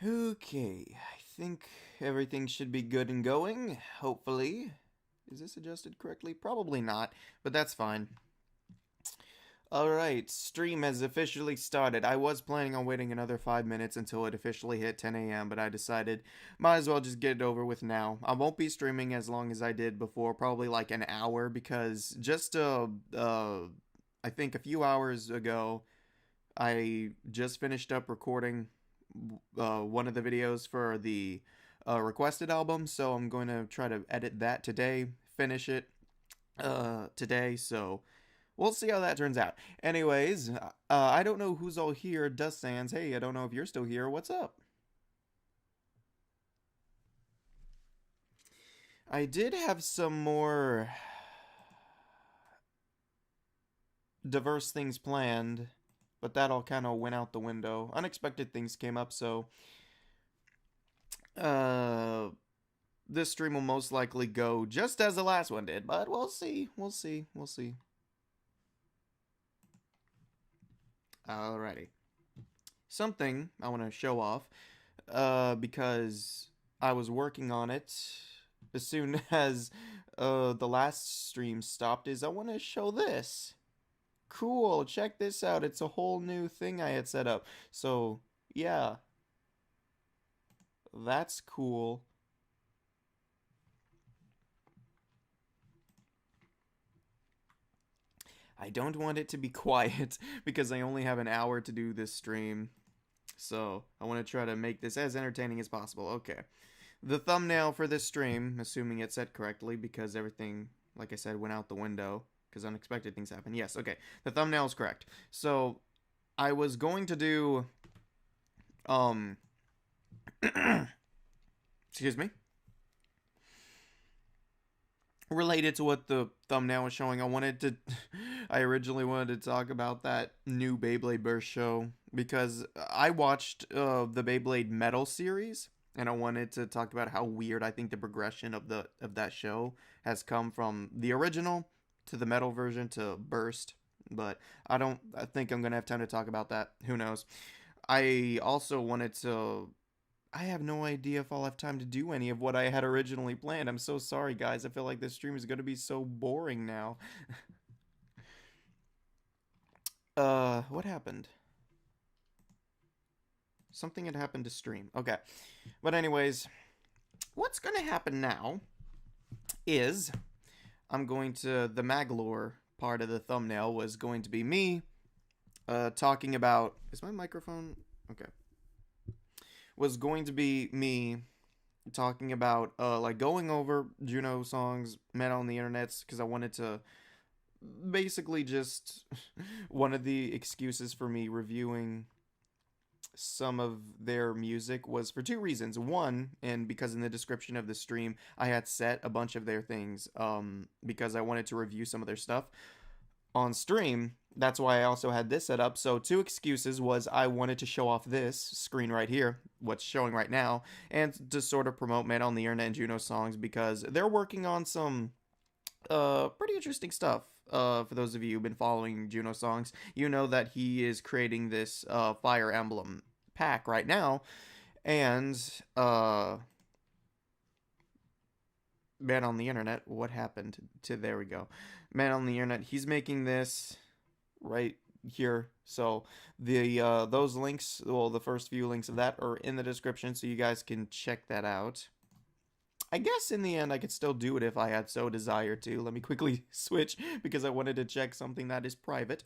Okay, I think everything should be good and going, hopefully. Is this adjusted correctly? Probably not, but that's fine. Alright, stream has officially started. I was planning on waiting another 5 minutes until it officially hit 10 a.m., but I decided might as well just get it over with now. I won't be streaming as long as I did before, probably like an hour, because I think a few hours ago, I just finished up recording one of the videos for the requested album, so I'm going to try to edit that today, finish it today, so we'll see how that turns out. Anyways, I don't know who's all here. Dust Sands, hey, I don't know if you're still here. What's up? I did have some more diverse things planned, but that all kind of went out the window. Unexpected things came up, so uh this stream will most likely go just as the last one did, but we'll see. We'll see. We'll see. Alrighty. Something I want to show off because I was working on it as soon as the last stream stopped is I want to show this. Cool, check this out. It's a whole new thing I had set up. So, yeah, that's cool. I don't want it to be quiet because I only have an hour to do this stream. So, I want to try to make this as entertaining as possible. Okay. The thumbnail for this stream, assuming it's set correctly because everything, like I said, went out the window because unexpected things happen. Yes, okay. The thumbnail is correct. So, I was going to do um excuse me, related to what the thumbnail was showing. I originally wanted to talk about that new Beyblade Burst show because I watched the Beyblade Metal series, and I wanted to talk about how weird I think the progression of that show has come from the original to the metal version to Burst. But I think I'm gonna have time to talk about that. Who knows? I also wanted to I have no idea if I'll have time to do any of what I had originally planned. I'm so sorry, guys. I feel like this stream is going to be so boring now. What happened? Something had happened to stream. Okay. But anyways, what's going to happen now is I'm going to the Maglore part of the thumbnail was going to be me talking about is my microphone okay. Was going to be me talking about like going over Juno songs met on the internets because I wanted to basically just one of the excuses for me reviewing some of their music was for two reasons. One, and because in the description of the stream I had set a bunch of their things because I wanted to review some of their stuff on stream. That's why I also had this set up. So two excuses was I wanted to show off this screen right here, what's showing right now, and to sort of promote Man on the Internet and Juno songs because they're working on some pretty interesting stuff. For those of you who've been following Juno songs, you know that he is creating this Fire Emblem pack right now, and Man on the Internet, what happened to there we go. Man on the Internet, he's making this right here. So the those links, well, the first few links of that are in the description, so you guys can check that out. I guess in the end I could still do it if I had so desired to. Let me quickly switch because I wanted to check something that is private.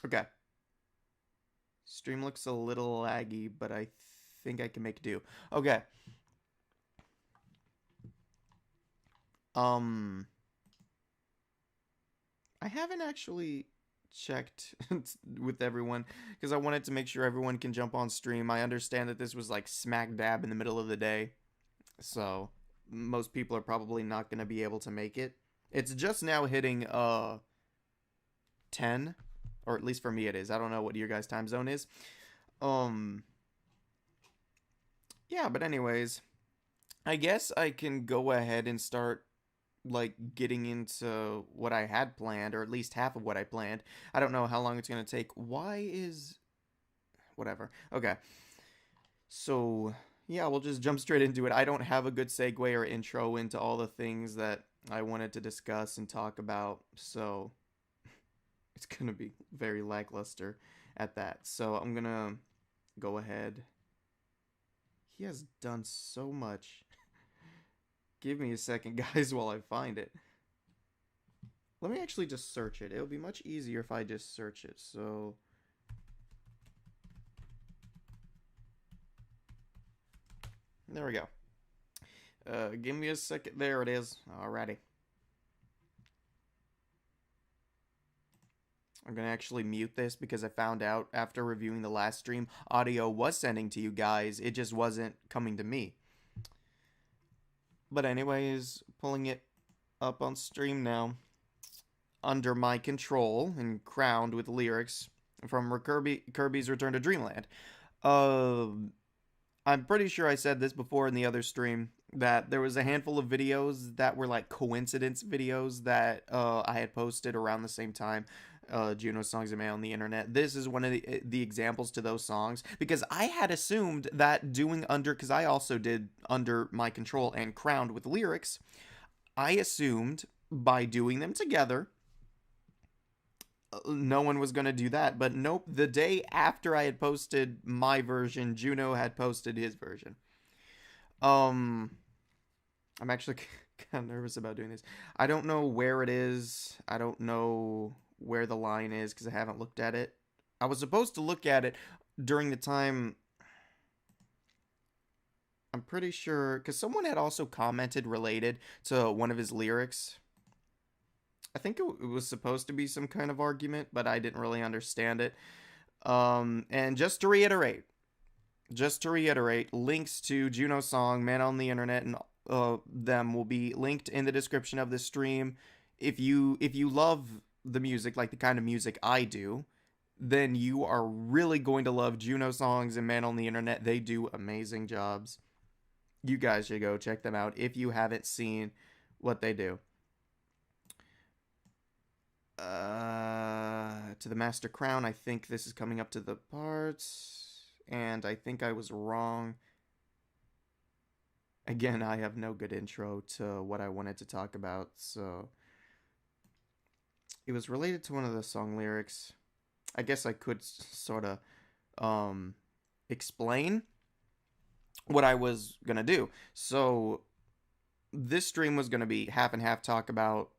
Okay. Stream looks a little laggy, but I think I can make do. Okay. Um I haven't actually checked with everyone because I wanted to make sure everyone can jump on stream. I understand that this was like smack dab in the middle of the day, so most people are probably not going to be able to make it. It's just now hitting 10, or at least for me it is. I don't know what your guys' time zone is. Um yeah, but anyways, I guess I can go ahead and start like getting into what I had planned, or at least half of what I planned. I don't know how long it's gonna take. Why is whatever? Okay. So, yeah, we'll just jump straight into it. I don't have a good segue or intro into all the things that I wanted to discuss and talk about, so it's gonna be very lackluster at that. So, I'm gonna go ahead. He has done so much. Give me a second, guys, while I find it. Let me actually just search it. It'll be much easier if I just search it. So, there we go. Give me a second. There it is. Alrighty. I'm going to actually mute this because I found out after reviewing the last stream, audio was sending to you guys. It just wasn't coming to me. But anyways, pulling it up on stream now. Under my control and crowned with lyrics from Kirby's Return to Dreamland. I'm pretty sure I said this before in the other stream, that there was a handful of videos that were like coincidence videos that I had posted around the same time. Juno songs and mail on the internet. This is one of the examples to those songs, because I had assumed that doing under, because I also did Under My Control and Crowned with lyrics, I assumed by doing them together, no one was going to do that. But nope, the day after I had posted my version, Juno had posted his version. I'm actually kind of nervous about doing this. I don't know where it is. I don't know where the line is because I haven't looked at it. I was supposed to look at it during the time. I'm pretty sure, because someone had also commented related to one of his lyrics. I think it was supposed to be some kind of argument, but I didn't really understand it. And just to reiterate, links to Juno's song "Man on the Internet" and them will be linked in the description of this stream. If you love the music, like the kind of music I do, then you are really going to love Juno songs and "Man on the Internet." They do amazing jobs. You guys should go check them out if you haven't seen what they do. To the Master Crown, I think this is coming up to the parts, and I think I was wrong. Again, I have no good intro to what I wanted to talk about, so it was related to one of the song lyrics. I guess I could sort of explain what I was gonna do. So this stream was gonna be half and half, talk about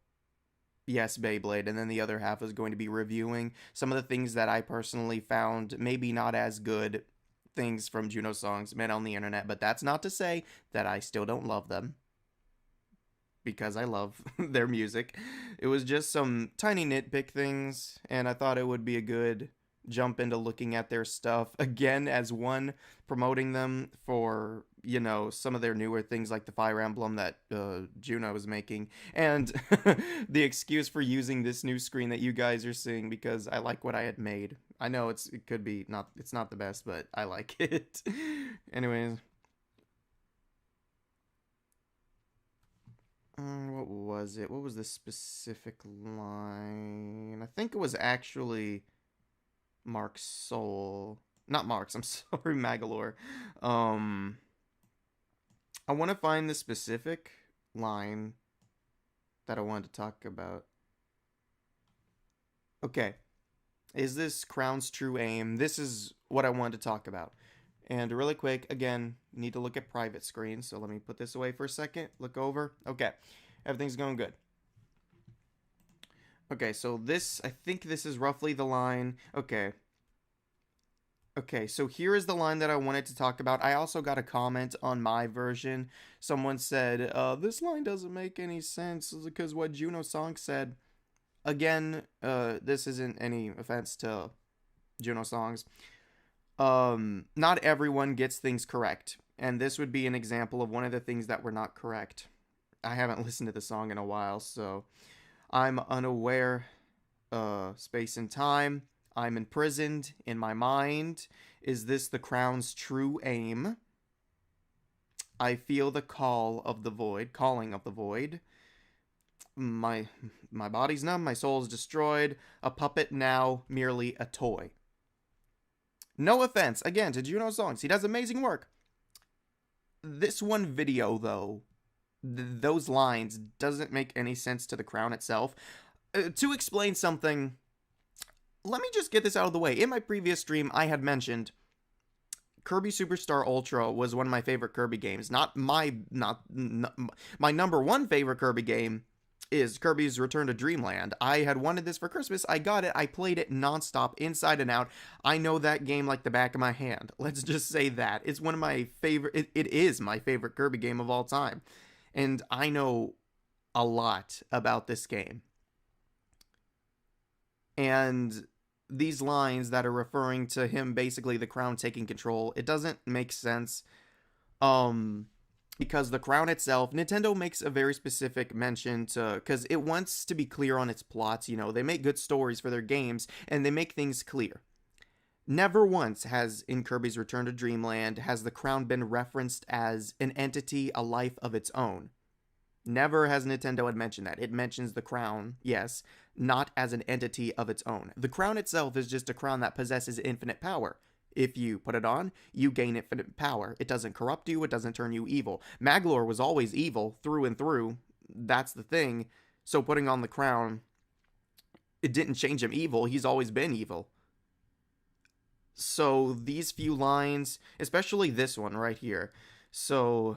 yes, Beyblade, and then the other half is going to be reviewing some of the things that I personally found maybe not as good things from Juno songs, Man on the Internet, but that's not to say that I still don't love them, because I love their music. It was just some tiny nitpick things, and I thought it would be a good jump into looking at their stuff again as one promoting them for, you know, some of their newer things like the Fire Emblem that Juno is making, and the excuse for using this new screen that you guys are seeing because I like what I had made. I know it could be it's not the best, but I like it. Anyways, what was it? What was the specific line? I think it was actually Mark's soul. Not Mark's, I'm sorry, Magalore. I want to find the specific line that I wanted to talk about. Okay. Is this Crown's true aim? This is what I wanted to talk about. And really quick, again, need to look at private screen. So let me put this away for a second. Look over. Okay. Everything's going good. Okay, so this, I think this is roughly the line. Okay. Okay, so here is the line that I wanted to talk about. I also got a comment on my version. Someone said, this line doesn't make any sense because what Juno Song said. Again, this isn't any offense to Juno Songs. Not everyone gets things correct. And this would be an example of one of the things that were not correct. I haven't listened to the song in a while, so I'm unaware. Space and time. I'm imprisoned in my mind. Is this the Crown's true aim? I feel the call of the void, calling of the void. My body's numb, my soul's destroyed. A puppet now, merely a toy. No offense, again, to Juno Songs. He does amazing work. This one video, though, those lines doesn't make any sense to the crown itself. To explain something, let me just get this out of the way. In my previous stream, I had mentioned Kirby Superstar Ultra was one of my favorite Kirby games. My number one favorite Kirby game is Kirby's Return to Dreamland. I had wanted this for Christmas. I got it. I played it nonstop, inside and out. I know that game like the back of my hand. Let's just say that. It's one of my favorite... It is my favorite Kirby game of all time. And I know a lot about this game. And these lines that are referring to him, basically the crown taking control, it doesn't make sense. Because the crown itself, Nintendo makes a very specific mention to, because it wants to be clear on its plots, you know, they make good stories for their games, and they make things clear. Never once has, in Kirby's Return to Dreamland, has the crown been referenced as an entity, a life of its own. Never has Nintendo had mentioned that. It mentions the crown, yes, not as an entity of its own. The crown itself is just a crown that possesses infinite power. If you put it on, you gain infinite power. It doesn't corrupt you, it doesn't turn you evil. Maglor was always evil, through and through. That's the thing. So putting on the crown, it didn't change him evil, he's always been evil. So these few lines, especially this one right here. So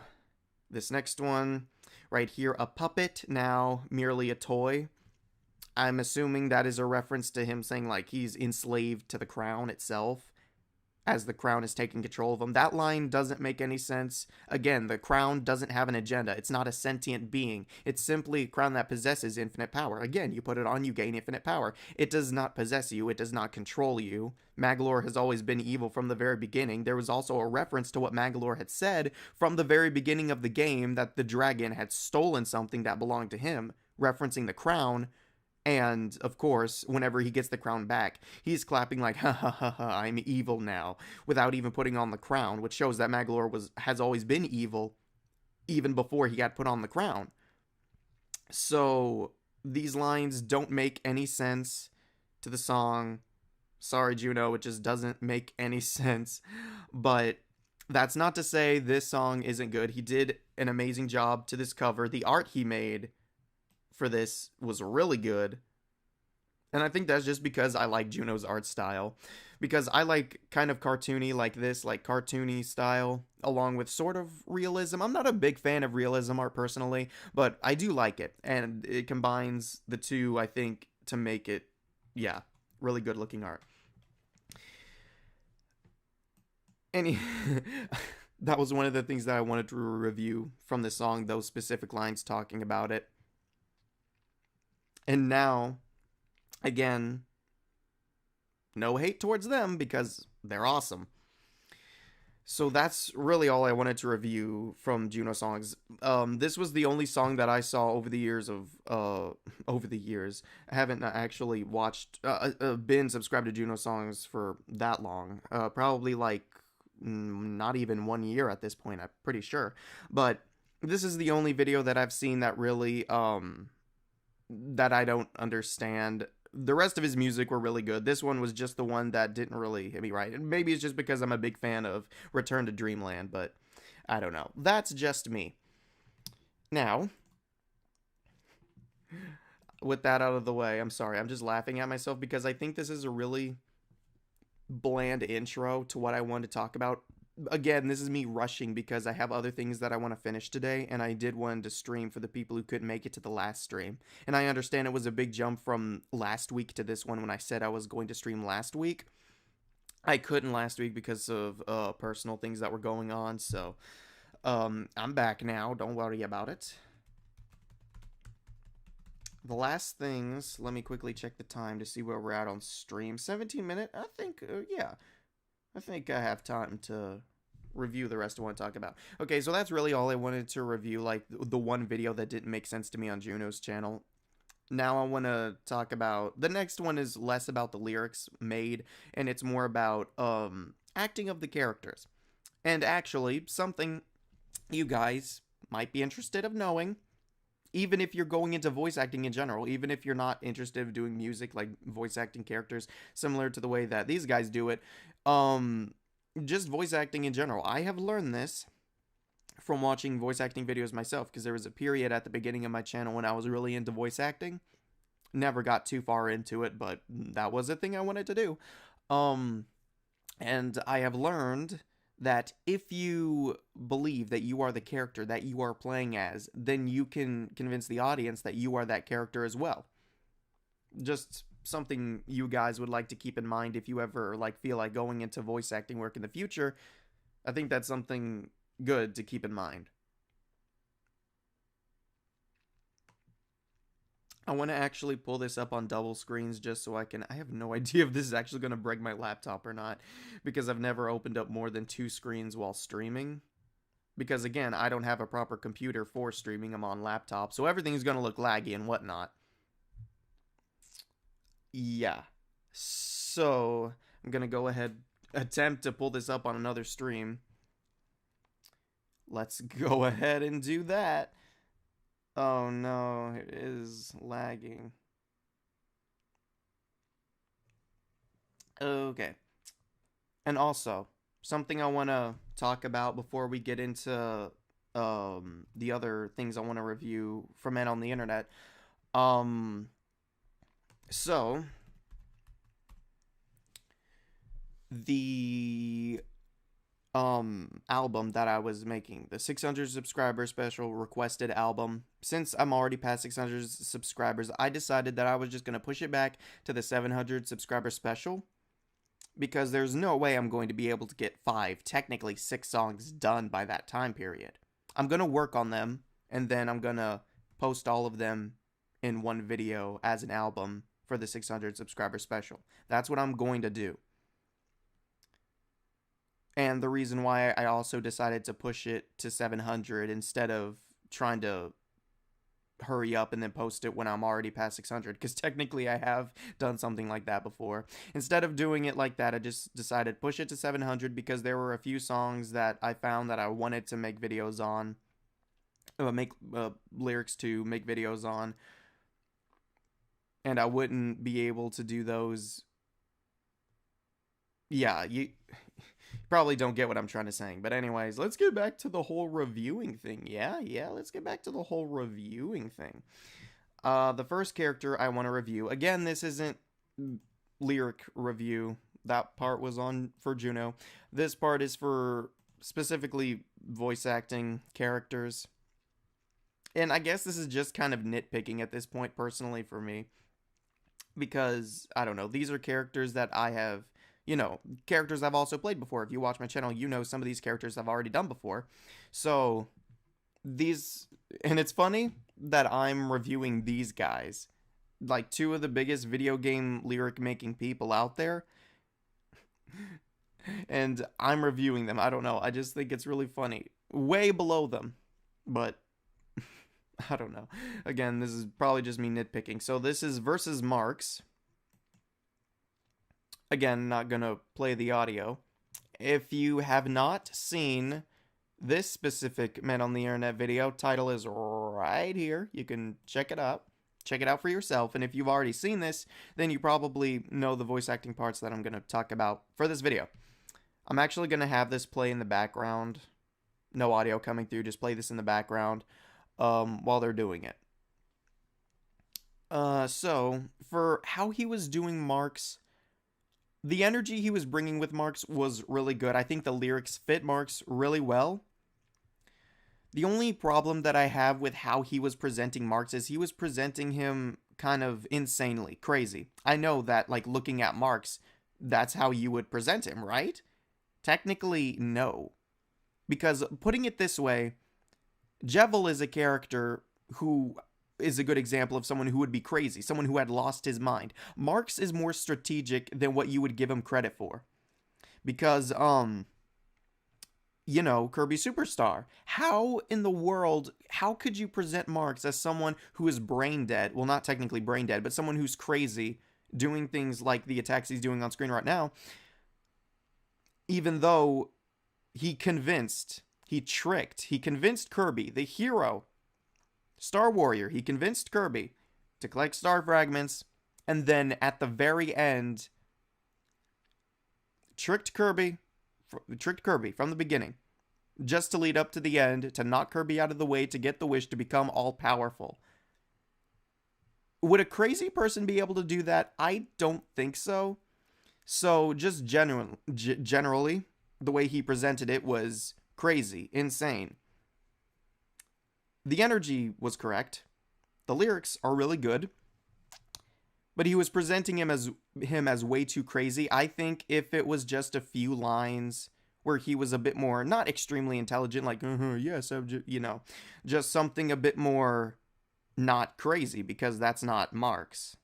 this next one right here, a puppet, now merely a toy. I'm assuming that is a reference to him saying like he's enslaved to the crown itself, as the crown is taking control of him. That line doesn't make any sense. Again, the crown doesn't have an agenda. It's not a sentient being. It's simply a crown that possesses infinite power. Again, you put it on, you gain infinite power. It does not possess you. It does not control you. Maglor has always been evil from the very beginning. There was also a reference to what Maglor had said from the very beginning of the game, that the dragon had stolen something that belonged to him, referencing the crown. And, of course, whenever he gets the crown back, he's clapping like, ha ha ha ha, I'm evil now, without even putting on the crown, which shows that Maglor has always been evil, even before he got put on the crown. So, these lines don't make any sense to the song. Sorry, Juno, it just doesn't make any sense. But that's not to say this song isn't good. He did an amazing job to this cover. The art he made for this was really good, and I think that's just because I like Juno's art style, because I like kind of cartoony like this, like cartoony style, along with sort of realism. I'm not a big fan of realism art personally, but I do like it, and it combines the two, I think, to make it, yeah, really good looking art. That was one of the things that I wanted to review from this song, those specific lines talking about it. And now, again, no hate towards them because they're awesome. So that's really all I wanted to review from Juno Songs. This was the only song that I saw over the years I haven't actually watched, been subscribed to Juno Songs for that long. Probably like not even 1 year at this point, I'm pretty sure. But this is the only video that I've seen that really, that I don't understand. The rest of his music were really good. This one was just the one that didn't really hit me right. And maybe it's just because I'm a big fan of Return to Dreamland, but I don't know. That's just me. Now, with that out of the way, I'm sorry, I'm just laughing at myself because I think this is a really bland intro to what I wanted to talk about. Again, this is me rushing because I have other things that I want to finish today, and I did want to stream for the people who couldn't make it to the last stream. And I understand it was a big jump from last week to this one when I said I was going to stream last week. I couldn't last week because of personal things that were going on, so I'm back now. Don't worry about it. The last things, let me quickly check the time to see where we're at on stream. 17 minutes? I think, yeah. I think I have time to review the rest I want to talk about. Okay, so that's really all I wanted to review, like, the one video that didn't make sense to me on Juno's channel. Now I want to talk about, the next one is less about the lyrics made, and it's more about, acting of the characters. And actually, something you guys might be interested of knowing, even if you're going into voice acting in general, even if you're not interested in doing music, like voice acting characters, similar to the way that these guys do it, just voice acting in general. I have learned this from watching voice acting videos myself, because there was a period at the beginning of my channel when I was really into voice acting. Never got too far into it, but that was a thing I wanted to do. And I have learned that if you believe that you are the character that you are playing as, then you can convince the audience that you are that character as well. Just something you guys would like to keep in mind if you ever like feel like going into voice acting work in the future. I think that's something good to keep in mind. I want to actually pull this up on double screens just so I have no idea if this is actually going to break my laptop or not, because I've never opened up more than 2 screens while streaming. Because again, I don't have a proper computer for streaming. I'm on laptop, so everything's going to look laggy and whatnot. Yeah. So, I'm going to go ahead, attempt to pull this up on another stream. Let's go ahead and do that. Oh no, it is lagging. Okay. And also, something I want to talk about before we get into the other things I want to review from Men on the Internet. So the album that I was making, the 600 subscriber special requested album, since I'm already past 600 subscribers, I decided that I was just going to push it back to the 700 subscriber special, because there's no way I'm going to be able to get 5, technically 6 songs done by that time period. I'm going to work on them, and then I'm going to post all of them in one video as an album for the 600 subscriber special. That's what I'm going to do. And the reason why I also decided to push it to 700 instead of trying to hurry up and then post it when I'm already past 600, because technically I have done something like that before. Instead of doing it like that, I just decided push it to 700, because there were a few songs that I found that I wanted to make videos on, make lyrics to make videos on, and I wouldn't be able to do those. Yeah, you probably don't get what I'm trying to say. But anyways, let's get back to the whole reviewing thing. Yeah, let's get back to the whole reviewing thing. The first character I want to review, again, this isn't lyric review. That part was on for Juno. This part is for specifically voice acting characters. And I guess this is just kind of nitpicking at this point, personally, for me. Because, I don't know, these are characters that I have, characters I've also played before. If you watch my channel, you know some of these characters I've already done before. So, and it's funny that I'm reviewing these guys, like 2 of the biggest video game lyric making people out there, and I'm reviewing them. I don't know, I just think it's really funny. Way below them, but I don't know. Again, this is probably just me nitpicking. So this is versus Marks. Again, not gonna play the audio. If you have not seen this specific Men on the Internet video, title is right here. You can check it out. Check it out for yourself. And if you've already seen this, then you probably know the voice acting parts that I'm gonna talk about for this video. I'm actually gonna have this play in the background. No audio coming through, just play this in the background while they're doing it. So, for how he was doing Marks, the energy he was bringing with Marks was really good. I think the lyrics fit Marks really well. The only problem that I have with how he was presenting Marks is he was presenting him kind of insanely, crazy. I know that, like, looking at Marks, that's how you would present him, right? Technically, no. Because, putting it this way, Jevil is a character who is a good example of someone who would be crazy, someone who had lost his mind. Marks is more strategic than what you would give him credit for. Because, Kirby Superstar. How in the world, how could you present Marks as someone who is brain dead? Well, not technically brain dead, but someone who's crazy, doing things like the attacks he's doing on screen right now, even though he convinced Kirby, the hero, Star Warrior. He convinced Kirby to collect star fragments, and then at the very end, tricked Kirby from the beginning, just to lead up to the end, to knock Kirby out of the way, to get the wish to become all-powerful. Would a crazy person be able to do that? I don't think so. So, just generally, the way he presented it was crazy, insane. The energy was correct. The lyrics are really good. But he was presenting him as way too crazy. I think if it was just a few lines where he was a bit more, not extremely intelligent, like, yes, just something a bit more not crazy, because that's not Marx.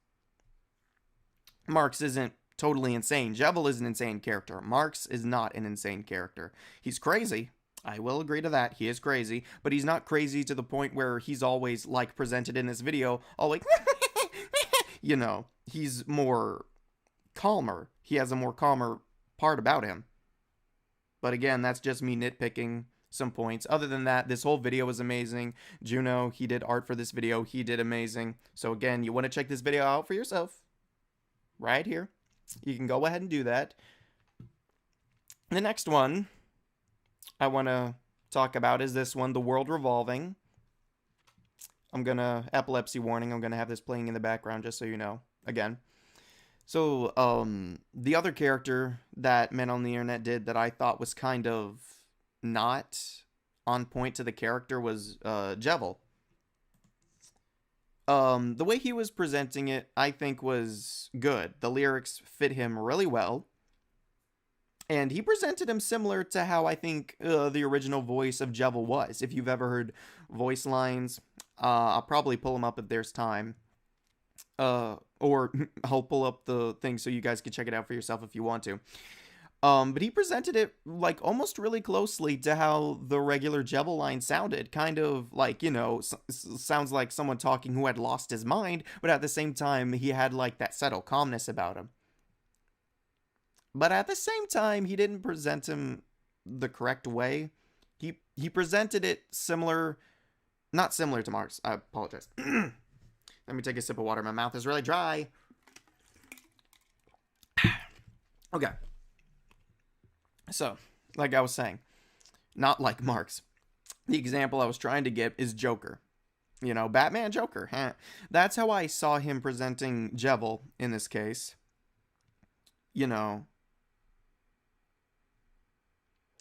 Marx isn't totally insane. Jevil is an insane character. Marx is not an insane character. He's crazy. I will agree to that. He is crazy, but he's not crazy to the point where he's always, like presented in this video, all like, he's more calmer. He has a more calmer part about him. But again, that's just me nitpicking some points. Other than that, this whole video was amazing. Juno, he did art for this video. He did amazing. So again, you want to check this video out for yourself. Right here. You can go ahead and do that. The next one I want to talk about is this one, The World Revolving. Epilepsy warning, I'm going to have this playing in the background just so you know, again. So, the other character that Men on the Internet did that I thought was kind of not on point to the character was Jevil. The way he was presenting it, I think, was good. The lyrics fit him really well. And he presented him similar to how I think the original voice of Jevil was. If you've ever heard voice lines, I'll probably pull them up if there's time. Or I'll pull up the thing so you guys can check it out for yourself if you want to. But he presented it like almost really closely to how the regular Jevil line sounded. Kind of like, sounds like someone talking who had lost his mind, but at the same time, he had like that subtle calmness about him. But at the same time, he didn't present him the correct way. He presented it not similar to Marx. I apologize. Let me take a sip of water. My mouth is really dry. Okay. So, like I was saying, not like Marx. The example I was trying to get is Joker. Batman Joker. That's how I saw him presenting Jevil in this case.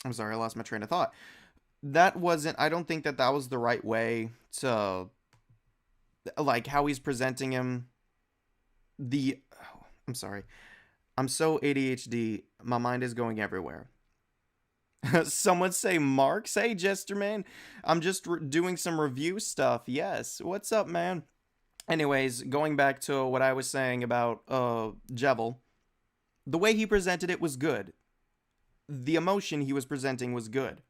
I'm sorry, I lost my train of thought. I don't think that was the right way to, like, how he's presenting him. I'm sorry. I'm so ADHD, my mind is going everywhere. Someone say Marx? Hey, Jester Man. I'm just doing some review stuff. Yes. What's up, man? Anyways, going back to what I was saying about Jevil. The way he presented it was good. The emotion he was presenting was good.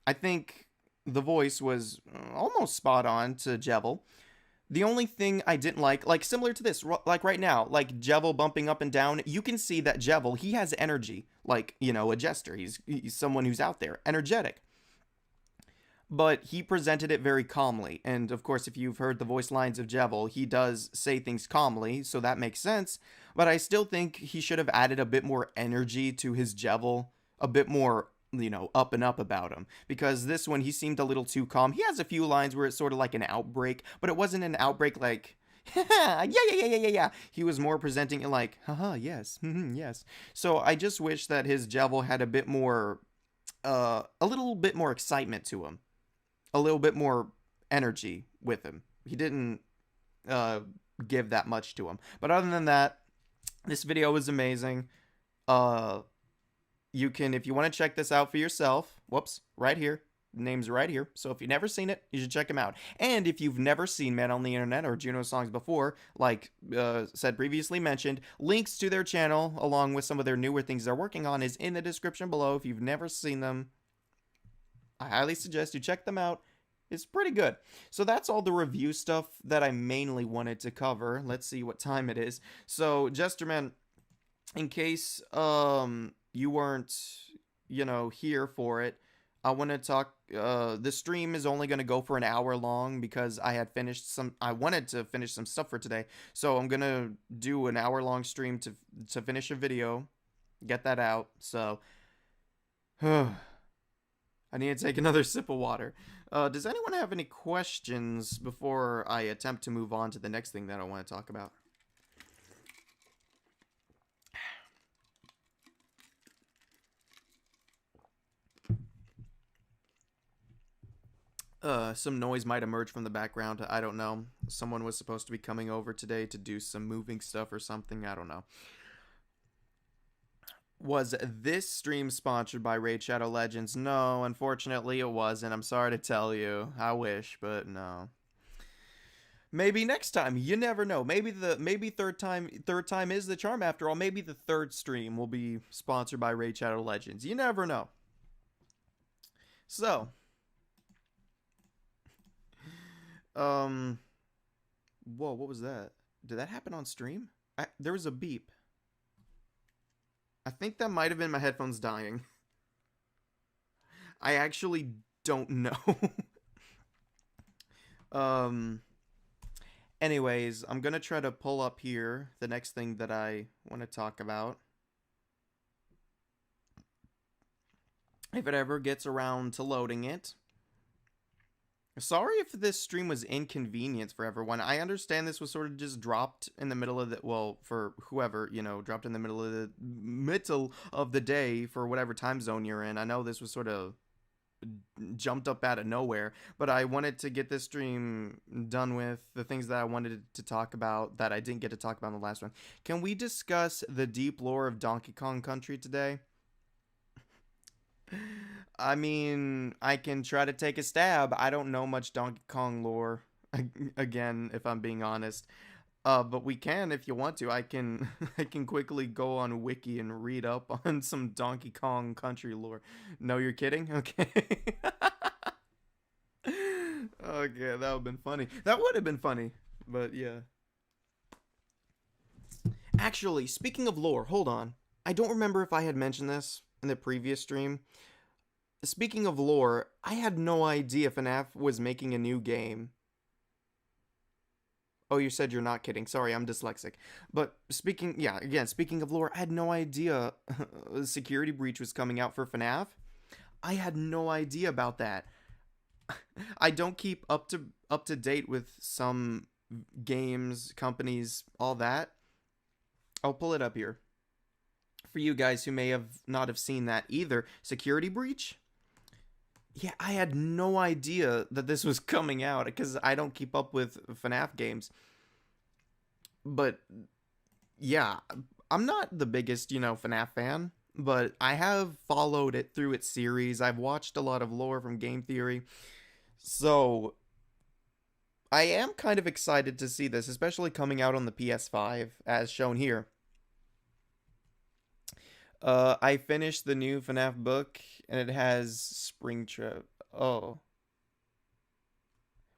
I think the voice was almost spot on to Jevil. The only thing I didn't like similar to this, like right now, like Jevil bumping up and down, you can see that Jevil, he has energy, like, a jester. He's someone who's out there, energetic. But he presented it very calmly, and of course, if you've heard the voice lines of Jevil, he does say things calmly, so that makes sense, but I still think he should have added a bit more energy to his Jevil, a bit more, up and up about him, because this one, he seemed a little too calm. He has a few lines where it's sort of like an outbreak, but it wasn't an outbreak like, yeah. He was more presenting it like, haha, yes, yes. So I just wish that his Jevil had a bit more, a little bit more excitement to him. A little bit more energy with him. He didn't give that much to him. But other than that, this video was amazing. You can, if you want to check this out for yourself, right here. The name's right here. So if you've never seen it, you should check him out. And if you've never seen Men on the Internet or Juno songs before, like said previously mentioned, links to their channel, along with some of their newer things they're working on, is in the description below. If you've never seen them, I highly suggest you check them out. It's pretty good. So that's all the review stuff that I mainly wanted to cover. Let's see what time it is. So, Jesterman, in case you weren't, here for it, I want to talk. This stream is only going to go for an hour long because I wanted to finish some stuff for today. So I'm going to do an hour long stream to finish a video, get that out. So I need to take another sip of water. Does anyone have any questions before I attempt to move on to the next thing that I want to talk about? Some noise might emerge from the background. I don't know. Someone was supposed to be coming over today to do some moving stuff or something. I don't know. Was this stream sponsored by Raid Shadow Legends? No, unfortunately it wasn't. I'm sorry to tell you. I wish, but no. Maybe next time. You never know. Maybe third time is the charm after all. Maybe the third stream will be sponsored by Raid Shadow Legends. You never know. So, whoa, what was that? Did that happen on stream? There was a beep. I think that might have been my headphones dying. I actually don't know. Anyways, I'm gonna try to pull up here the next thing that I want to talk about. If it ever gets around to loading it. Sorry if this stream was inconvenient for everyone. I understand this was sort of just dropped in the middle of the, well, for whoever, dropped in the middle of the day for whatever time zone you're in. I know this was sort of jumped up out of nowhere, but I wanted to get this stream done with the things that I wanted to talk about that I didn't get to talk about in the last one. Can we discuss the deep lore of Donkey Kong Country today? I mean, I can try to take a stab. I don't know much Donkey Kong lore, again, if I'm being honest. But we can if you want to. I can I can quickly go on Wiki and read up on some Donkey Kong Country lore. No, you're kidding? Okay. Okay, that would have been funny. That would have been funny. But yeah. Actually, speaking of lore, hold on. I don't remember if I had mentioned this in the previous stream. Speaking of lore, I had no idea FNAF was making a new game. Oh, you said you're not kidding. Sorry, I'm dyslexic. But speaking of lore, I had no idea Security Breach was coming out for FNAF. I had no idea about that. I don't keep up to date with some games, companies, all that. I'll pull it up here. For you guys who may have not have seen that either, Security Breach? Yeah, I had no idea that this was coming out because I don't keep up with FNAF games. But yeah, I'm not the biggest, FNAF fan, but I have followed it through its series. I've watched a lot of lore from Game Theory. So I am kind of excited to see this, especially coming out on the PS5 as shown here. I finished the new FNAF book, and it has Springtrap. Oh.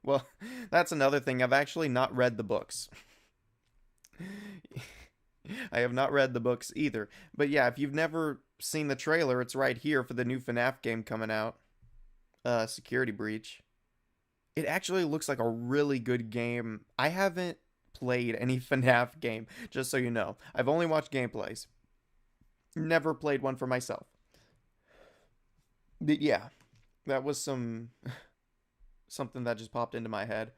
Well, that's another thing. I've actually not read the books. I have not read the books either. But yeah, if you've never seen the trailer, it's right here for the new FNAF game coming out. Security Breach. It actually looks like a really good game. I haven't played any FNAF game, just so you know. I've only watched gameplays. Never played one for myself. But yeah, that was something that just popped into my head.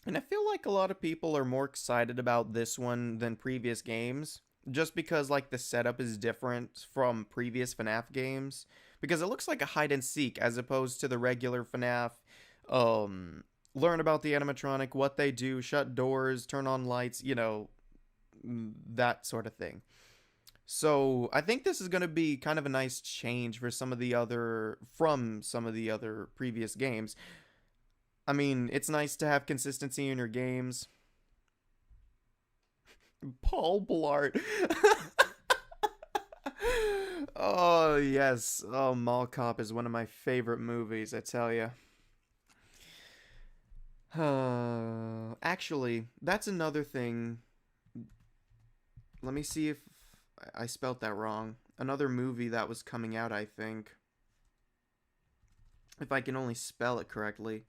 And I feel like a lot of people are more excited about this one than previous games, just because like the setup is different from previous FNAF games, because it looks like a hide and seek as opposed to the regular FNAF. Learn about the animatronic, what they do, shut doors, turn on lights, that sort of thing. So I think this is going to be kind of a nice change for some of the other previous games. I mean, it's nice to have consistency in your games. Paul Blart. Oh yes, oh, Mall Cop is one of my favorite movies, I tell you. Actually, that's another thing. Let me see if I spelt that wrong. another movie that was coming out, I think. If I can only spell it correctly.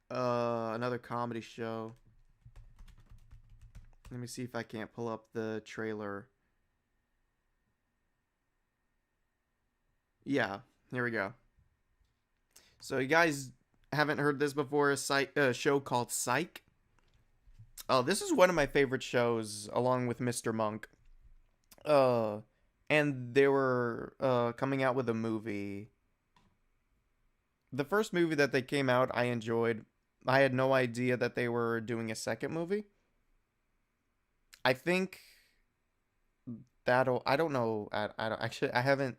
Another comedy show. Let me see if I can't pull up the trailer. Yeah, here we go. So you guys haven't heard this before, a show called Psych. Oh, this is one of my favorite shows, along with Mr. Monk. Uh, and they were coming out with a movie. The first movie that they came out, I enjoyed. I had no idea that they were doing a second movie. I think that'll. I don't know. I don't actually. I haven't.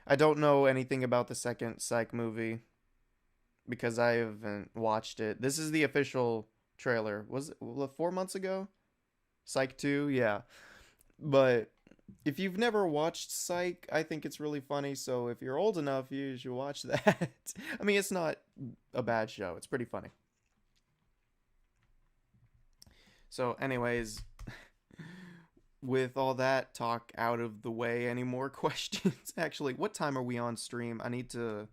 I don't know anything about the second Psych movie because I haven't watched it. This is the official trailer. Was it 4 months ago? Psych 2, yeah. But if you've never watched Psych, I think it's really funny. So if you're old enough, you should watch that. I mean, it's not a bad show. It's pretty funny. So, anyways, with all that talk out of the way, any more questions? Actually, what time are we on stream? I need to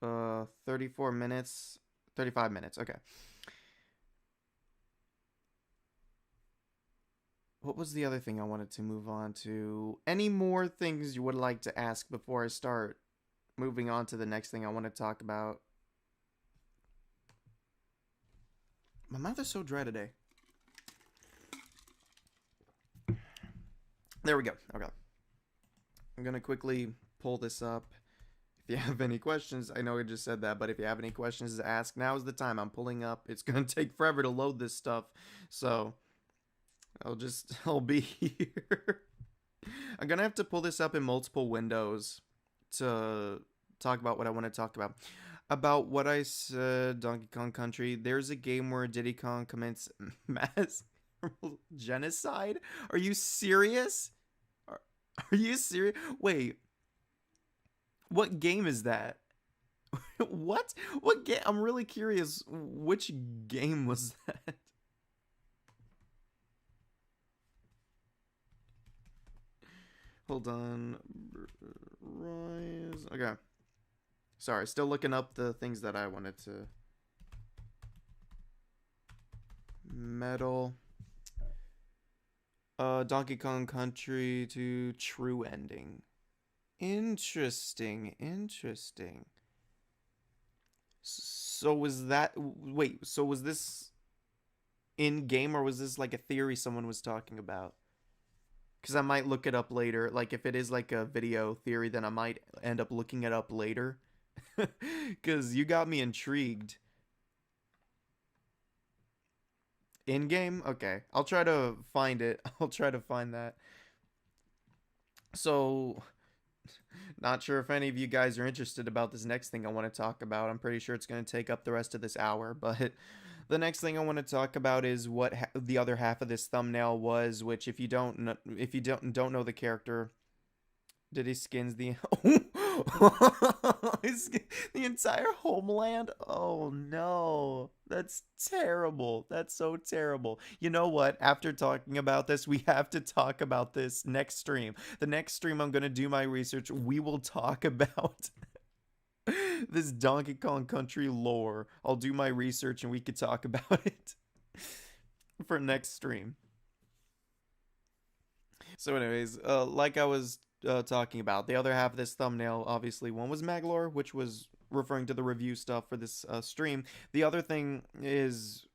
34 minutes, 35 minutes. Okay. What was the other thing I wanted to move on to? Any more things you would like to ask before I start moving on to the next thing I want to talk about? My mouth is so dry today. There we go. Okay. I'm going to quickly pull this up. If you have any questions, I know I just said that, but if you have any questions to ask, now is the time. I'm pulling up. It's going to take forever to load this stuff. So I'll be here. I'm going to have to pull this up in multiple windows to talk about what I want to talk about. About what I said, Donkey Kong Country, there's a game where Diddy Kong commits mass genocide? Are you serious? Are you serious? Wait. What game is that? What? What game? I'm really curious. Which game was that? Hold on. Rise. Okay. Sorry, still looking up the things that I wanted to. Metal. Donkey Kong Country to True Ending. Interesting. So was that... Wait, so was this in-game or was this like a theory someone was talking about? Because I might look it up later. Like, if it is like a video theory, then I might end up looking it up later. Because you got me intrigued. In-game? Okay. I'll try to find it. I'll try to find that. So, not sure if any of you guys are interested about this next thing I want to talk about. I'm pretty sure it's going to take up the rest of this hour, but the next thing I want to talk about is what the other half of this thumbnail was, which if you don't know the character, Diddy skins the the entire homeland. Oh no, that's terrible. That's so terrible. You know what? After talking about this, we have to talk about this next stream. The next stream, I'm gonna do my research. We will talk about this Donkey Kong Country lore. I'll do my research and we could talk about it for next stream. So, anyways, like I was talking about, the other half of this thumbnail, obviously, one was Maglore, which was referring to the review stuff for this stream. The other thing is,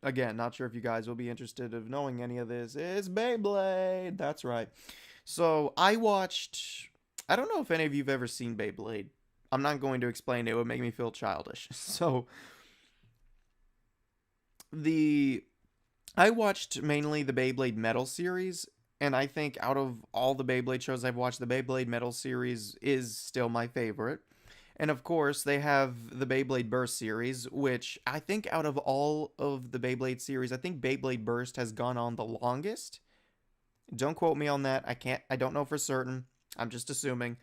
again, not sure if you guys will be interested of knowing any of this, is Beyblade. That's right. So, I don't know if any of you have ever seen Beyblade. I'm not going to explain it. It would make me feel childish. So, I watched mainly the Beyblade Metal series, and I think out of all the Beyblade shows I've watched, the Beyblade Metal series is still my favorite. And of course, they have the Beyblade Burst series, which I think out of all of the Beyblade series, I think Beyblade Burst has gone on the longest. Don't quote me on that. I don't know for certain. I'm just assuming.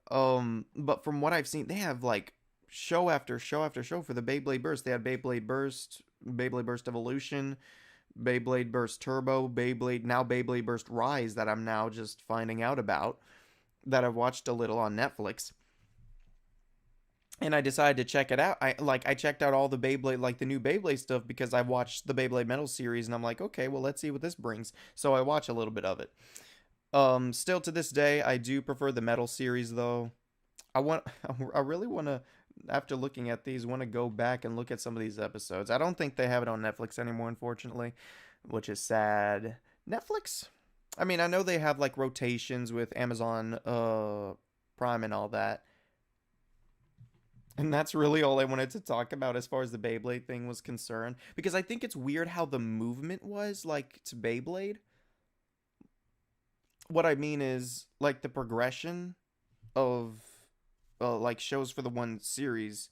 But from what I've seen, they have like show after show after show for the Beyblade Burst. They had Beyblade Burst Evolution, Beyblade Burst Turbo, Beyblade Burst Rise that I'm now just finding out about, that I've watched a little on Netflix. And I decided to check it out. I checked out all the Beyblade, like the new Beyblade stuff, because I watched the Beyblade Metal series, and I'm like, okay, well, let's see what this brings. So I watch a little bit of it. Still to this day, I do prefer the Metal series though. I really want to, after looking at these, want to go back and look at some of these episodes. I don't think they have it on Netflix anymore, unfortunately, which is sad. Netflix? I mean, I know they have like rotations with Amazon Prime and all that. And that's really all I wanted to talk about as far as the Beyblade thing was concerned. Because I think it's weird how the movement was, like, to Beyblade. What I mean is, like, the progression of, like, shows for the one series.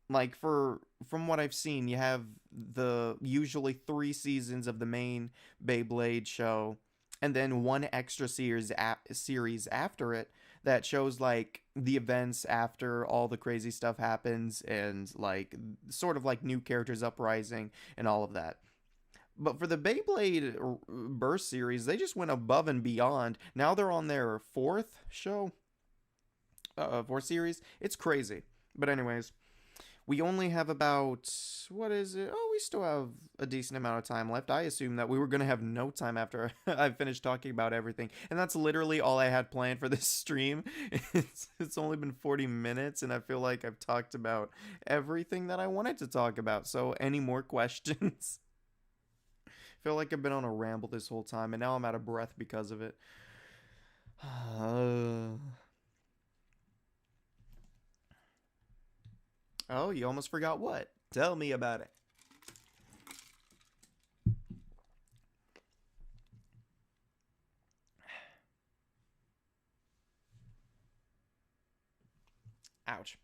Like, from what I've seen, you have the usually 3 seasons of the main Beyblade show. And then one extra series after it that shows like the events after all the crazy stuff happens, and like sort of like new characters uprising and all of that. But for the Beyblade Burst series, they just went above and beyond. Now they're on their fourth show, fourth series. It's crazy. But anyways, we only have about, what is it? Oh, we still have a decent amount of time left. I assume that we were going to have no time after I finished talking about everything. And that's literally all I had planned for this stream. It's only been 40 minutes, and I feel like I've talked about everything that I wanted to talk about. So any more questions? I feel like I've been on a ramble this whole time, and now I'm out of breath because of it. Oh, you almost forgot what? Tell me about it. Ouch.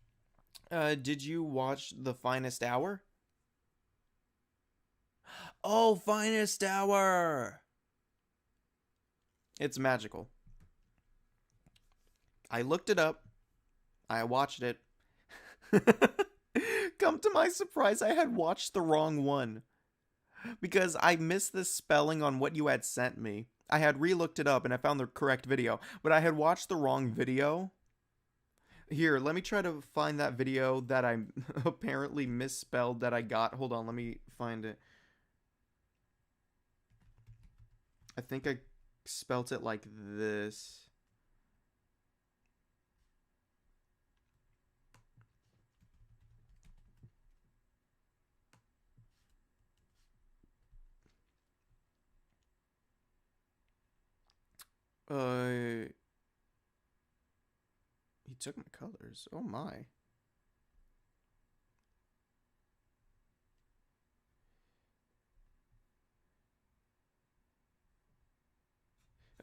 Did you watch The Finest Hour? Oh, Finest Hour! It's magical. I looked it up. I watched it. Come to my surprise, I had watched the wrong one. Because I missed the spelling on what you had sent me. I had re-looked it up and I found the correct video, but I had watched the wrong video. Here, let me try to find that video that I apparently misspelled that I got. Hold on, let me find it. I think I spelt it like this. He took my colors. Oh my.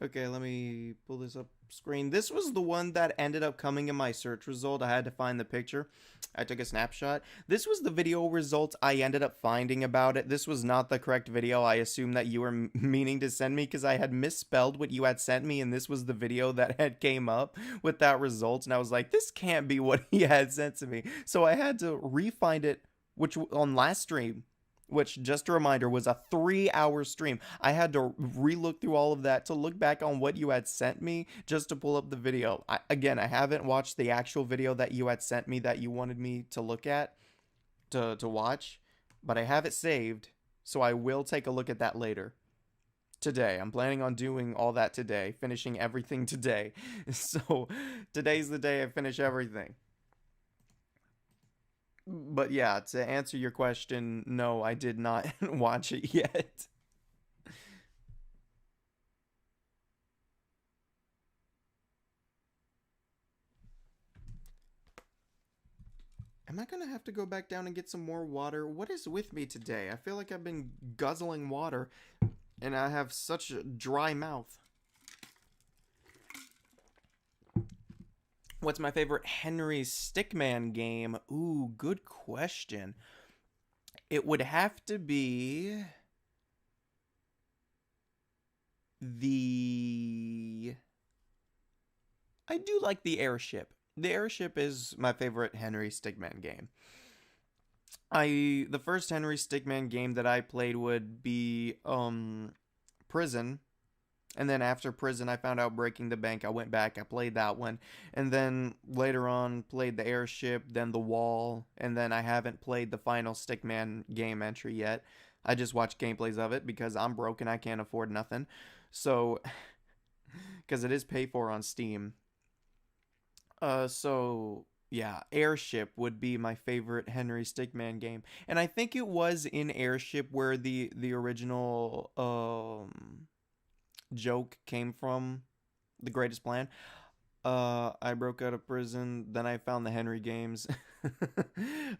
Okay, let me pull this up screen. This was the one that ended up coming in my search result. I had to find the picture. I took a snapshot. This was the video result I ended up finding about it. This was not the correct video I assume that you were meaning to send me, because I had misspelled what you had sent me, and this was the video that had came up with that result, and I was like, this can't be what he had sent to me. So I had to re-find it, which on last stream, which, just a reminder, was a 3-hour stream. I had to re-look through all of that to look back on what you had sent me just to pull up the video. Again, I haven't watched the actual video that you had sent me that you wanted me to look at, to watch, but I have it saved, so I will take a look at that later. Today. I'm planning on doing all that today, finishing everything today. So today's the day I finish everything. But yeah, to answer your question, no, I did not watch it yet. Am I gonna have to go back down and get some more water? What is with me today? I feel like I've been guzzling water and I have such a dry mouth. What's my favorite Henry Stickman game? Ooh, good question. It would have to be the... I do like the airship. The airship is my favorite Henry Stickman game. The first Henry Stickmin game that I played would be Prison. And then after Prison, I found out Breaking the Bank. I went back, I played that one. And then later on, played the Airship, then the Wall. And then I haven't played the final Stickman game entry yet. I just watched gameplays of it because I'm broken. I can't afford nothing. So, because it is pay for on Steam. So yeah, Airship would be my favorite Henry Stickman game, and I think it was in Airship where the original joke came from, the greatest plan. I broke out of prison, then I found the Henry games.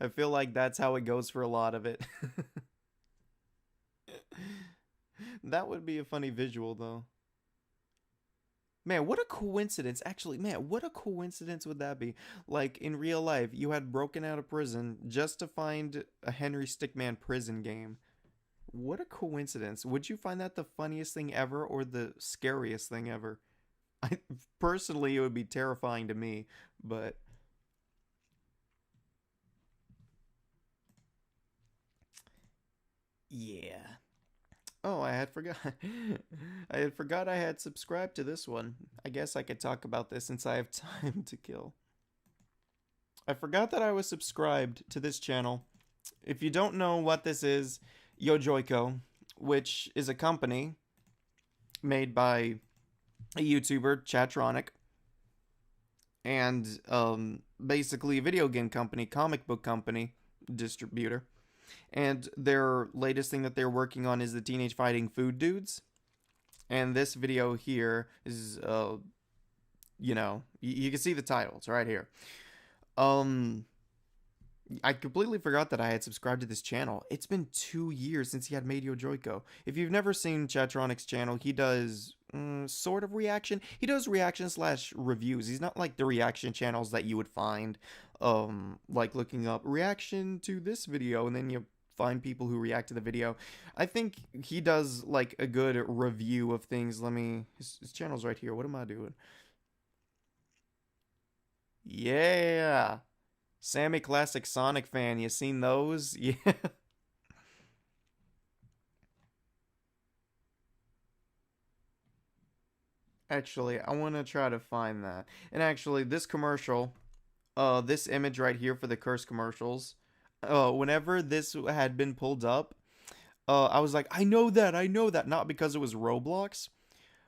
I feel like that's how it goes for a lot of it. That would be a funny visual though. Man, what a coincidence. Actually, man, what a coincidence would that be? Like, in real life, you had broken out of prison just to find a Henry Stickman prison game. What a coincidence. Would you find that the funniest thing ever or the scariest thing ever? I, personally, it would be terrifying to me, but yeah. Oh, I had forgot. I had forgot I had subscribed to this one. I guess I could talk about this since I have time to kill. I forgot that I was subscribed to this channel. If you don't know what this is, YoJoyko, which is a company made by a YouTuber, Chatronic, and basically a video game company, comic book company, distributor. And their latest thing that they're working on is the Teenage Fighting Food Dudes. And this video here is, you can see the title. It's right here. I completely forgot that I had subscribed to this channel. It's been 2 years since he had made YoJoyko. If you've never seen Chatronic's channel, he does sort of reaction. He does reaction slash reviews. He's not like the reaction channels that you would find, like looking up reaction to this video, and then you find people who react to the video. I think he does like a good review of things. His channel's right here. What am I doing? Yeah. Sammy Classic Sonic fan, you seen those? Yeah. Actually, I want to try to find that. And actually, this commercial, this image right here for the curse commercials, whenever this had been pulled up, I was like, I know that. Not because it was Roblox,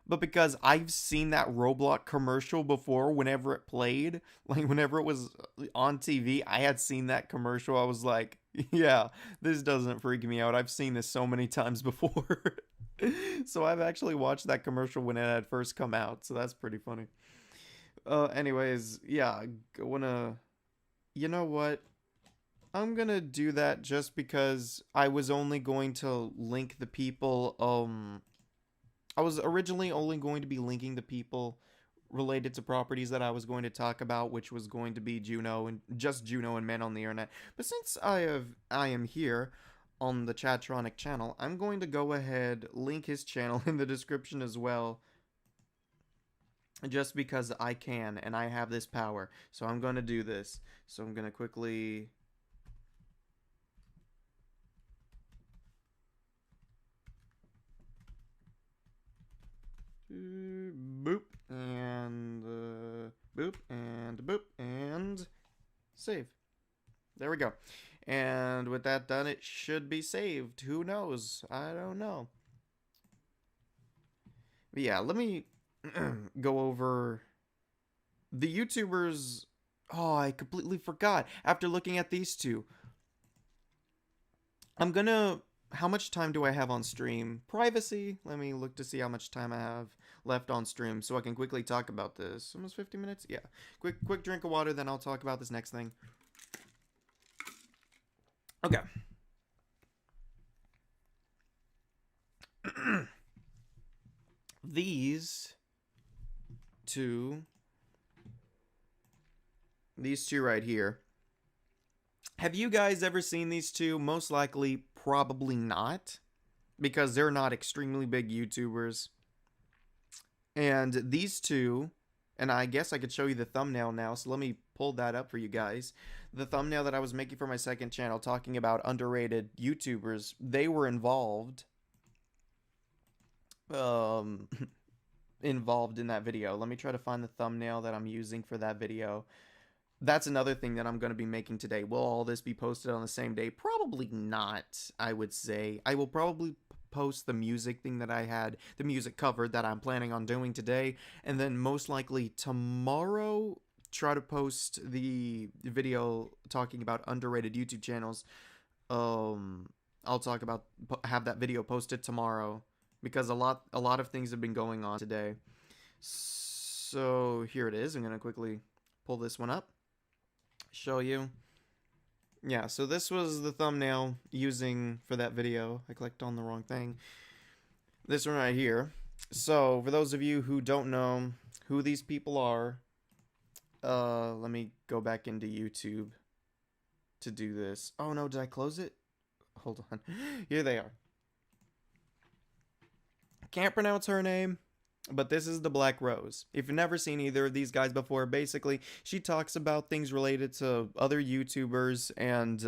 but because I've seen that Roblox commercial before whenever it played, like whenever it was on TV, I had seen that commercial. I was like, yeah, this doesn't freak me out. I've seen this so many times before. So I've actually watched that commercial when it had first come out, so that's pretty funny. Anyways, yeah, I wanna, you know what? I'm gonna do that just because I was only going to link the people, I was originally only going to be linking the people related to properties that I was going to talk about, which was going to be Juno and just Juno and Men on the Internet. But since I am here on the Chatronic channel, I'm going to go ahead link his channel in the description as well, just because I can and I have this power. So I'm going to do this. So I'm going to quickly boop and boop and boop and save. There we go. And with that done, it should be saved. Who knows? I don't know. But yeah, let me go over the YouTubers. Oh, I completely forgot. After looking at these two, I'm gonna. How much time do I have on stream? Privacy. Let me look to see how much time I have left on stream so I can quickly talk about this. Almost 50 minutes? Yeah. Quick drink of water, then I'll talk about this next thing. Okay. These two right here. Have you guys ever seen these two? Most likely, probably not, because they're not extremely big YouTubers. And these two And I guess I could show you the thumbnail now, so let me pull that up for you guys. The thumbnail that I was making for my second channel talking about underrated YouTubers, they were involved involved in that video. Let me try to find the thumbnail that I'm using for that video. That's another thing that I'm going to be making today. Will all this be posted on the same day? Probably not, I would say. I will probably post the music thing that I had, the music cover that I'm planning on doing today, and then most likely tomorrow try to post the video talking about underrated YouTube channels. I'll talk about have that video posted tomorrow because a lot of things have been going on today. So here it is. I'm going to quickly pull this one up, show you. Yeah, so this was the thumbnail using for that video. I clicked on the wrong thing. This one right here. So, for those of you who don't know who these people are, let me go back into YouTube to do this. Oh no, did I close it? Hold on. Here they are. Can't pronounce her name, but this is the Black Rose. If you've never seen either of these guys before, basically, she talks about things related to other YouTubers and,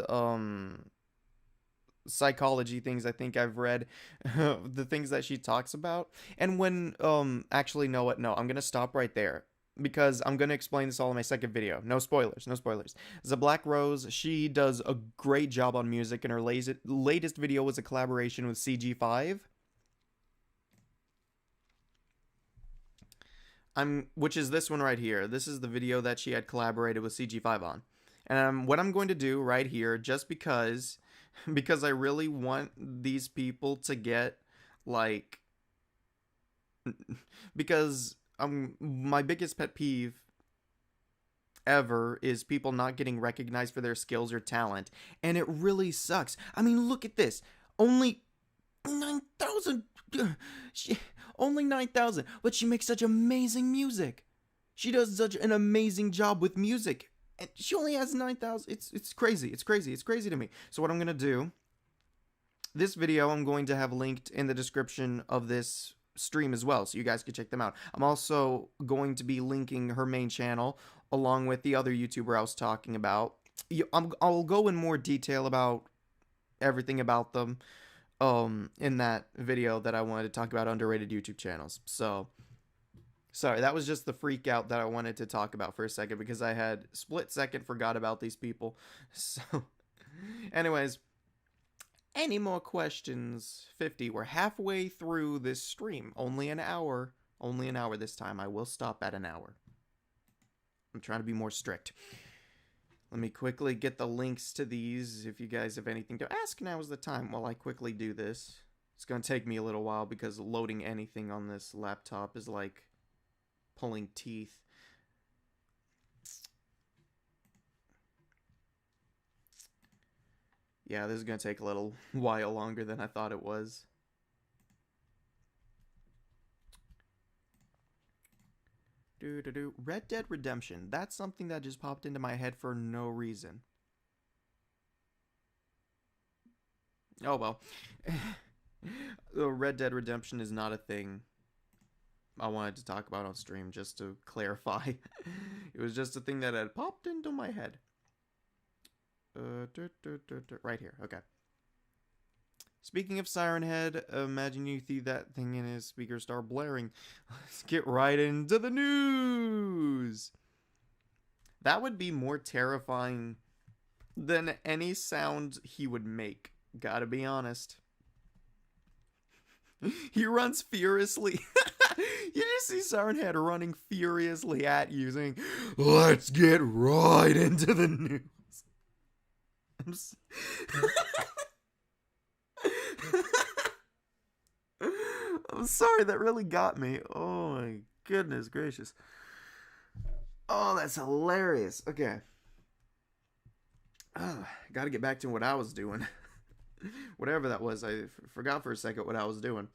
psychology things I think I've read. The things that she talks about. And when, actually, know what? No, I'm gonna stop right there, because I'm going to explain this all in my second video. No spoilers, no spoilers. The Black Rose, she does a great job on music, and her latest video was a collaboration with CG5. Which is this one right here. This is the video that she had collaborated with CG5 on. And what I'm going to do right here, just because I really want these people to get, like, because my biggest pet peeve ever is people not getting recognized for their skills or talent, and it really sucks. I mean, look at this. Only 9,000. Only 9,000, but she makes such amazing music. She does such an amazing job with music, and she only has 9,000. It's crazy. It's crazy. It's crazy to me. So what I'm gonna do, this video I'm going to have linked in the description of this stream as well, so you guys can check them out. I'm also going to be linking her main channel along with the other YouTuber I was talking about. I'll go in more detail about everything about them in that video that I wanted to talk about underrated YouTube channels. So sorry, that was just the freak out that I wanted to talk about for a second, because I had split second forgot about these people. So anyways, any more questions? 50. We're halfway through this stream. Only an hour this time. I will stop at an hour. I'm trying to be more strict. Let me quickly get the links to these. If you guys have anything to ask, now is the time while I quickly do this. It's going to take me a little while because loading anything on this laptop is like pulling teeth. Yeah, this is going to take a little while longer than I thought it was. Red Dead Redemption. That's something that just popped into my head for no reason. Oh well. Red Dead Redemption is not a thing I wanted to talk about on stream, just to clarify. It was just a thing that had popped into my head. Right here, okay. Speaking of Siren Head, imagine you see that thing in his speaker start blaring. Let's get right into the news. That would be more terrifying than any sound he would make. Gotta be honest. He runs furiously. You just see Siren Head running furiously at you, saying, "Let's get right into the news." I'm sorry, that really got me. Oh my goodness gracious. Oh, that's hilarious. Okay. Gotta get back to what I was doing. Whatever that was, I forgot for a second what I was doing.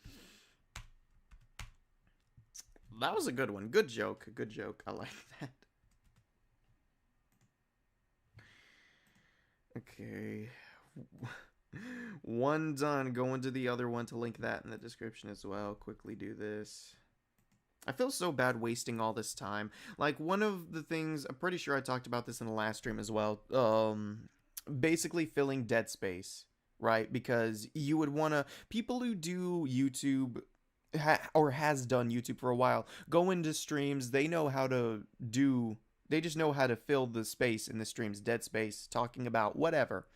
That was a good one. Good joke. Good joke. I like that. Okay. One done. Going to the other one to link that in the description as well. Quickly do this. I feel so bad wasting all this time. Like, one of the things, I'm pretty sure I talked about this in the last stream as well. Basically filling dead space, right? Because you would want to, people who do YouTube or has done YouTube for a while, go into streams, they know how to do, they just know how to fill the space in the streams, dead space, talking about whatever.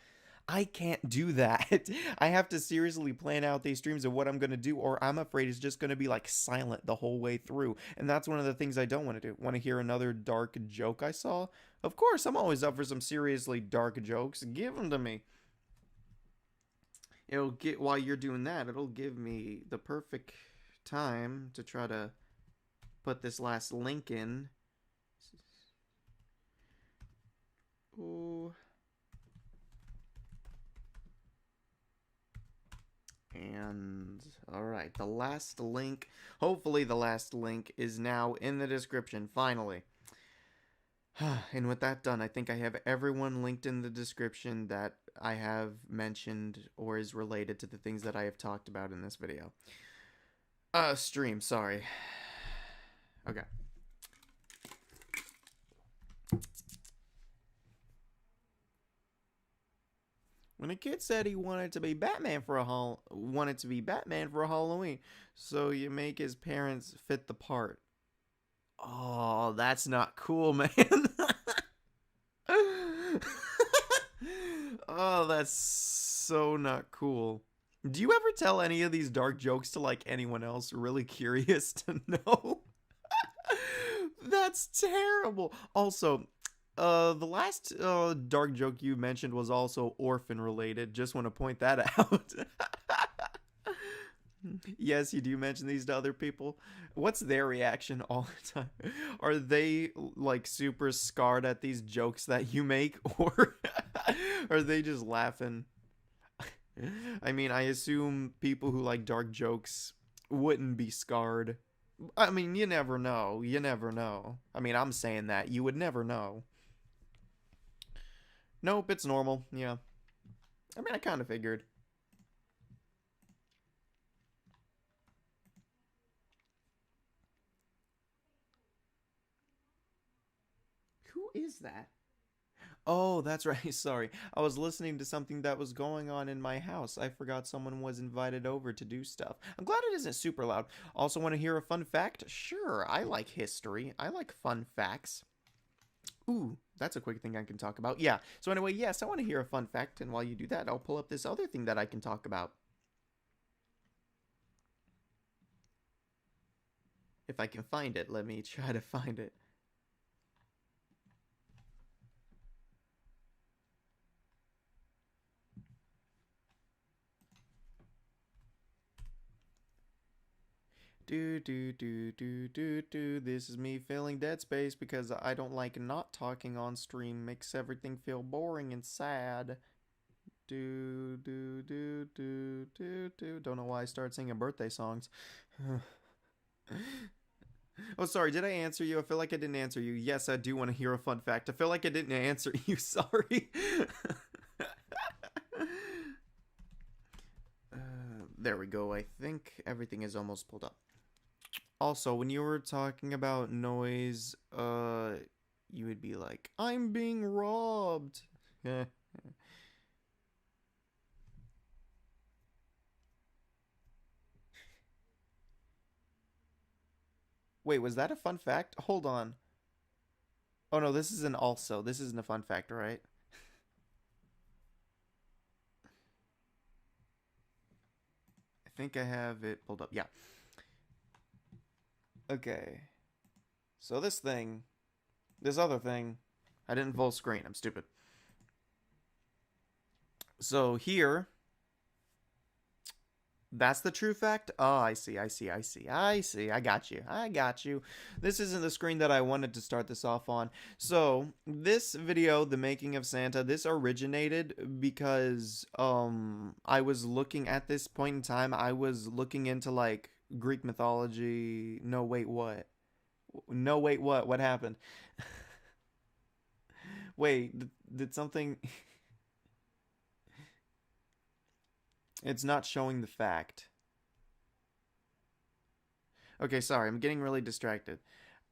I can't do that. I have to seriously plan out these streams of what I'm going to do, or I'm afraid it's just going to be like silent the whole way through. And that's one of the things I don't want to do. Want to hear another dark joke I saw? Of course, I'm always up for some seriously dark jokes. Give them to me. It'll get, while you're doing that, it'll give me the perfect time to try to put this last link in. Ooh. And all right, the last link, hopefully the last link is now in the description, finally. And with that done, I think I have everyone linked in the description that I have mentioned or is related to the things that I have talked about in this video. Stream, sorry. Okay. When a kid said he wanted to be Batman for Halloween, so you make his parents fit the part. Oh, that's not cool, man. Oh, that's so not cool. Do you ever tell any of these dark jokes to like anyone else really curious to know? That's terrible. Also, the last dark joke you mentioned was also orphan related. Just want to point that out. Yes, you do mention these to other people. What's their reaction all the time? Are they like super scarred at these jokes that you make, or are they just laughing? I mean, I assume people who like dark jokes wouldn't be scarred. I mean, you never know. You never know. I mean, I'm saying that. You would never know. Nope, it's normal. Yeah. I mean, I kind of figured. Who is that? Oh, that's right. Sorry. I was listening to something that was going on in my house. I forgot someone was invited over to do stuff. I'm glad it isn't super loud. Also, want to hear a fun fact? Sure. I like history. I like fun facts. Ooh, that's a quick thing I can talk about. Yeah. So anyway, yes, I want to hear a fun fact. And while you do that, I'll pull up this other thing that I can talk about. If I can find it, let me try to find it. This is me filling dead space because I don't like not talking on stream. Makes everything feel boring and sad. Don't know why I started singing birthday songs. Oh, sorry. Did I answer you? I feel like I didn't answer you. Yes, I do want to hear a fun fact. I feel like I didn't answer you. Sorry. There we go. I think everything is almost pulled up. Also, when you were talking about noise, you would be like, I'm being robbed. Wait, was that a fun fact? Hold on. Oh no, this is an also. This isn't a fun fact, right? I think I have it pulled up. Yeah. Okay. So this other thing, I didn't full screen. I'm stupid. So here, that's the true fact? Oh, I see. I got you. This isn't the screen that I wanted to start this off on. So, this video, The Making of Santa, this originated because, I was looking at this point in time, I was looking into, like, Greek mythology. No, wait, what? No, wait, what? What happened? Wait, did something... It's not showing the fact. Okay, sorry, I'm getting really distracted.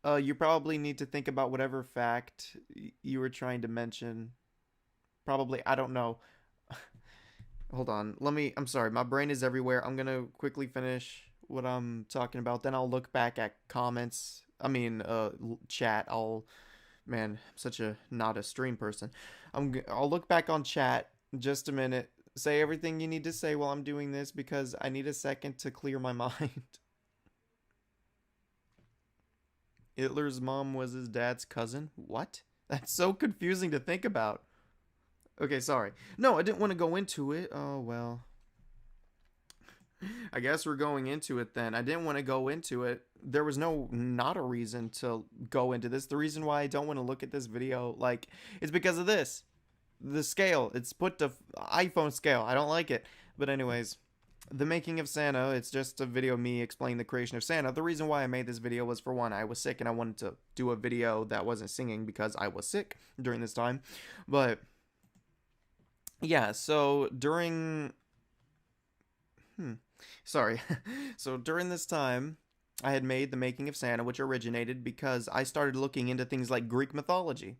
You probably need to think about whatever fact you were trying to mention. Probably, I don't know. Hold on. I'm sorry, my brain is everywhere. I'm gonna quickly finish what I'm talking about. Then I'll look back at comments. Chat. Man, I'm such a not a stream person. I'll look back on chat in just a minute. Say everything you need to say while I'm doing this because I need a second to clear my mind. Hitler's mom was his dad's cousin? What? That's so confusing to think about. Okay, sorry. No, I didn't want to go into it. Oh, well. I guess we're going into it then. I didn't want to go into it. There was not a reason to go into this. The reason why I don't want to look at this video, like, it's because of this. The scale. It's put to iPhone scale. I don't like it. But anyways, the making of Santa, it's just a video of me explaining the creation of Santa. The reason why I made this video was, for one, I was sick and I wanted to do a video that wasn't singing because I was sick during this time. But yeah, so during sorry. So during this time, I had made the making of Santa, which originated because I started looking into things like Greek mythology.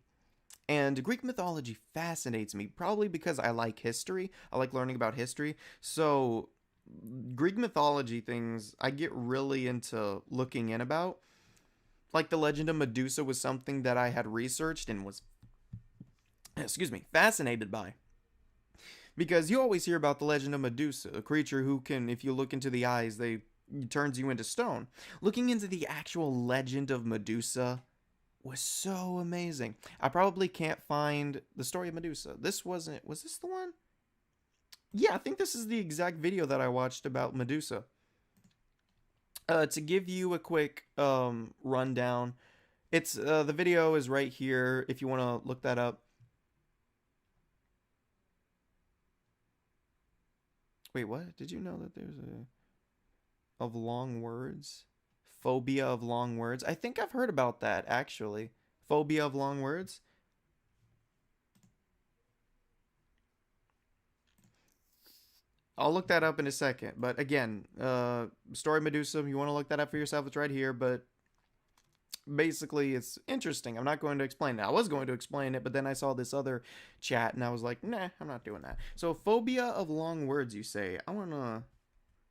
And Greek mythology fascinates me, probably because I like history. I like learning about history. So Greek mythology things I get really into looking in about. Like the legend of Medusa was something that I had researched and was, fascinated by. Because you always hear about the legend of Medusa, a creature who can, if you look into the eyes, they turns you into stone. Looking into the actual legend of Medusa was so amazing. I probably can't find the story of Medusa. Was this the one? Yeah, I think this is the exact video that I watched about Medusa. To give you a quick rundown, it's the video is right here if you want to look that up. Wait, what? Did you know that there's a of long words? Phobia of long words? I think I've heard about that actually. Phobia of long words? I'll look that up in a second. But again, story Medusa, you want to look that up for yourself, it's right here, but basically it's interesting. I'm not going to explain it. I was going to explain it, but then I saw this other chat and I was like, nah, I'm not doing that. So phobia of long words, you say. I want to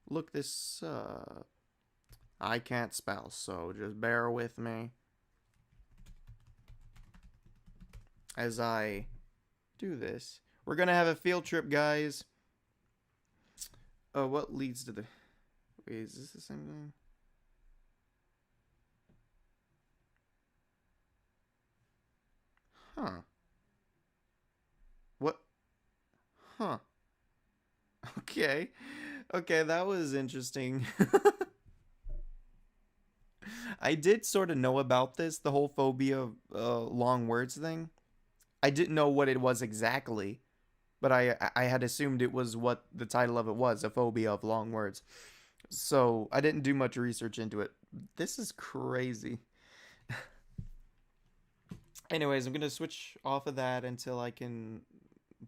look this up. I can't spell, so just bear with me as I do this. We're gonna have a field trip, guys. What leads to the... Wait, is this the same thing? Huh. What? Huh. Okay. Okay, that was interesting. I did sort of know about this, the whole phobia of long words thing. I didn't know what it was exactly, but I had assumed it was what the title of it was, a phobia of long words. So I didn't do much research into it. This is crazy. Anyways, I'm going to switch off of that until I can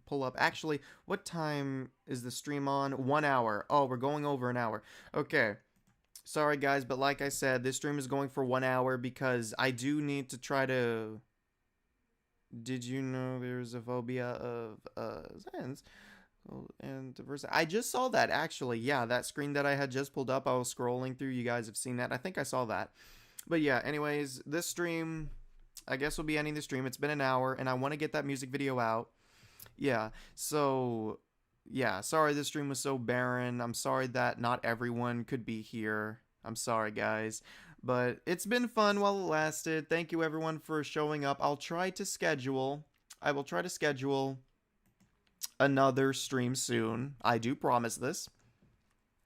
pull up. Actually, what time is the stream on? 1 hour. Oh, we're going over an hour. Okay. Sorry, guys, but like I said, this stream is going for 1 hour because I do need to try to... Did you know there's a phobia of Zens? And diversity. I just saw that, actually. Yeah, that screen that I had just pulled up, I was scrolling through. You guys have seen that. I think I saw that. But yeah, anyways, this stream, I guess we'll be ending the stream. It's been an hour, and I want to get that music video out. Yeah, so... Yeah, sorry this stream was so barren. I'm sorry that not everyone could be here. I'm sorry, guys. But it's been fun while it lasted. Thank you, everyone, for showing up. I will try to schedule another stream soon. I do promise this.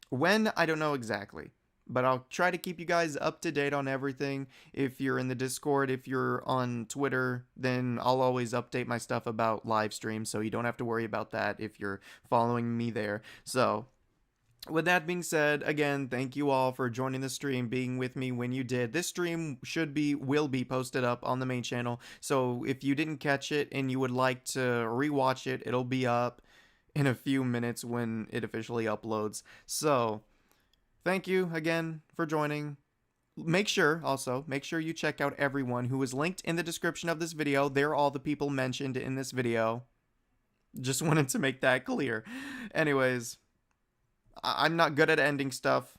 When, I don't know exactly. But I'll try to keep you guys up to date on everything. If you're in the Discord, if you're on Twitter, then I'll always update my stuff about live streams, so you don't have to worry about that if you're following me there. So, with that being said, again, thank you all for joining the stream, being with me when you did. This stream will be posted up on the main channel, so if you didn't catch it and you would like to rewatch it, it'll be up in a few minutes when it officially uploads. So, thank you again for joining. make sure you check out everyone who is linked in the description of this video. They're all the people mentioned in this video. Just wanted to make that clear. Anyways, I'm not good at ending stuff.